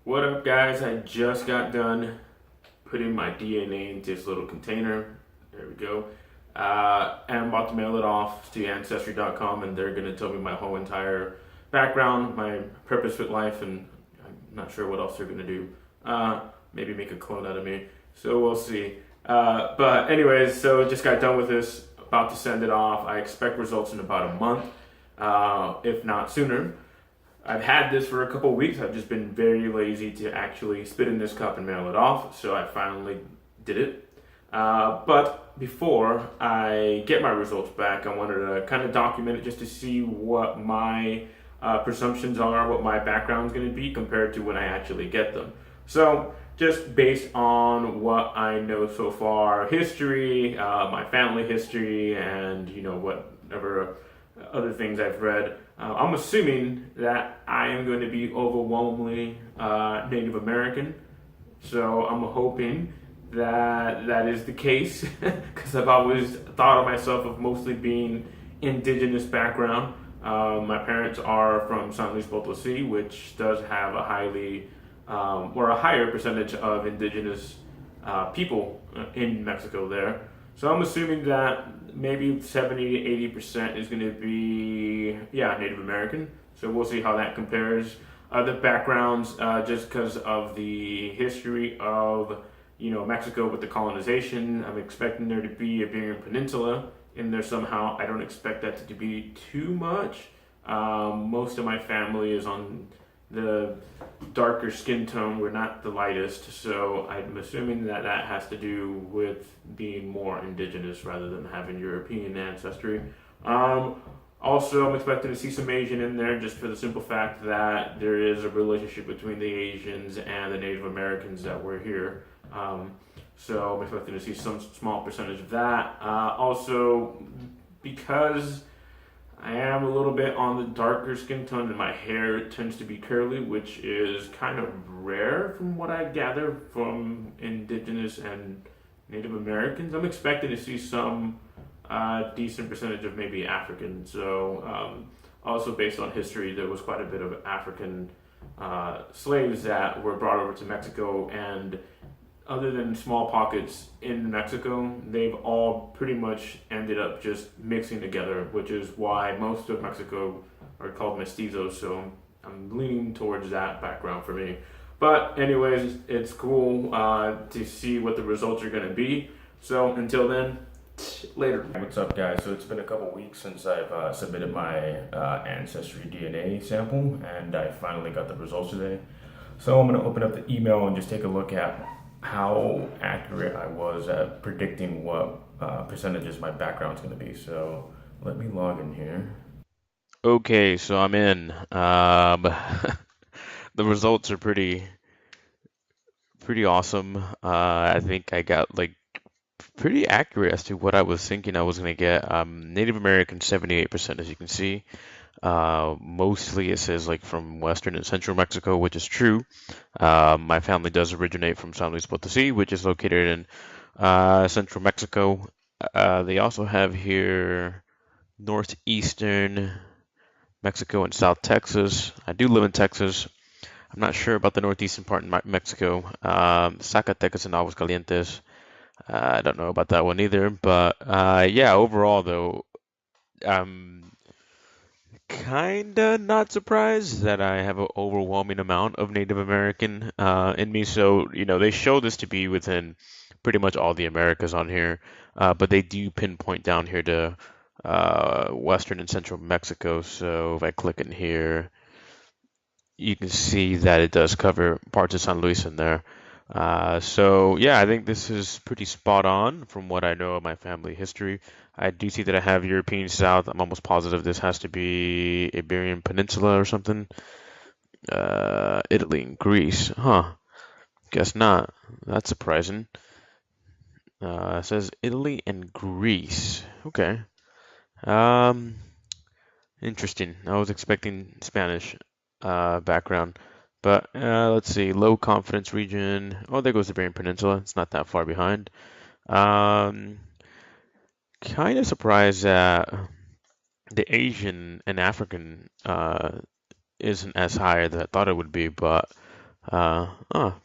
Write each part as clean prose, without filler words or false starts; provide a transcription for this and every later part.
What up, guys? I just got done putting my DNA into this little container. There we go. And I'm about to mail it off to Ancestry.com, and they're going to tell me my whole entire background, my purpose with life, and I'm not sure what else they're going to do. Maybe make a clone out of me. So we'll see. But, anyways, so just got done with this, about to send it off. I expect results in about a month, if not sooner. I've had this for a couple of weeks. I've just been very lazy to actually spit in this cup and mail it off, so I finally did it. But before I get my results back, I wanted to kind of document it just to see what my presumptions are, what my background is going to be compared to when I actually get them. So, just based on what I know so far, history, my family history, and whatever other things I've read, I'm assuming that I am going to be overwhelmingly Native American. So I'm hoping that that is the case because I've always thought of myself of mostly being indigenous background. My parents are from San Luis Potosí, which does have a or a higher percentage of indigenous people in Mexico there. So I'm assuming that maybe 70 to 80% is going to be, Native American. So we'll see how that compares. Other backgrounds, just because of the history of, Mexico with the colonization, I'm expecting there to be a Iberian Peninsula in there somehow. I don't expect that to be too much. Most of my family is on the darker skin tone. We're not the lightest, so I'm assuming that that has to do with being more indigenous rather than having European ancestry. Also, I'm expecting to see some Asian in there just for the simple fact that there is a relationship between the Asians and the Native Americans that were here. So I'm expecting to see some small percentage of that. Also, because I am a little bit on the darker skin tone and my hair tends to be curly, which is kind of rare from what I gather from indigenous and Native Americans. I'm expecting to see some decent percentage of maybe African. So also based on history, there was quite a bit of African slaves that were brought over to Mexico, and other than small pockets in Mexico, they've all pretty much ended up just mixing together, which is why most of Mexico are called mestizos. So I'm leaning towards that background for me. But anyways, it's cool to see what the results are going to be. So until then, later. What's up, guys? So it's been a couple weeks since I've submitted my Ancestry DNA sample, and I finally got the results today. So I'm going to open up the email and just take a look at how accurate I was at predicting what percentages my background's going to be. So let me log in here. Okay, so I'm in. The results are pretty awesome. I think I got like pretty accurate as to what I was thinking I was gonna get. Native American 78%, as you can see. Mostly it says like from Western and Central Mexico, which is true. My family does originate from San Luis Potosí, which is located in Central Mexico. They also have here northeastern Mexico and South Texas. I do live in Texas. I'm not sure about the northeastern part in Mexico. Zacatecas and Aguascalientes. I don't know about that one either. But yeah, overall though, I'm kinda not surprised that I have an overwhelming amount of Native American in me. So, they show this to be within pretty much all the Americas on here, but they do pinpoint down here to Western and Central Mexico. So if I click in here, you can see that it does cover parts of San Luis in there. So yeah, I think this is pretty spot on from what I know of my family history. I do see that I have European South. I'm almost positive this has to be Iberian Peninsula or something. Italy and Greece. Huh. Guess not. That's surprising. It says Italy and Greece. Okay. Um, Interesting. I was expecting Spanish background. But let's see, low confidence region. Oh, there goes the Iberian Peninsula. It's not that far behind. Um, Kind of surprised that the Asian and African isn't as high as I thought it would be, but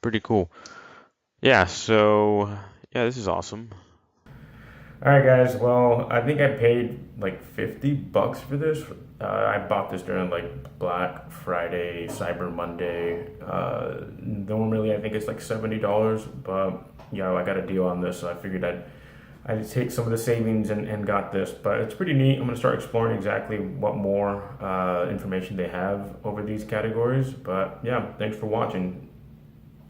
Pretty cool. Yeah, so yeah, this is awesome. All right, guys. Well, I think I paid like $50 for this. I bought this during like Black Friday, Cyber Monday. Normally, I think it's like $70, but I got a deal on this, so I figured I'd take some of the savings and got this. But it's pretty neat. I'm gonna start exploring exactly what more information they have over these categories. But yeah, thanks for watching.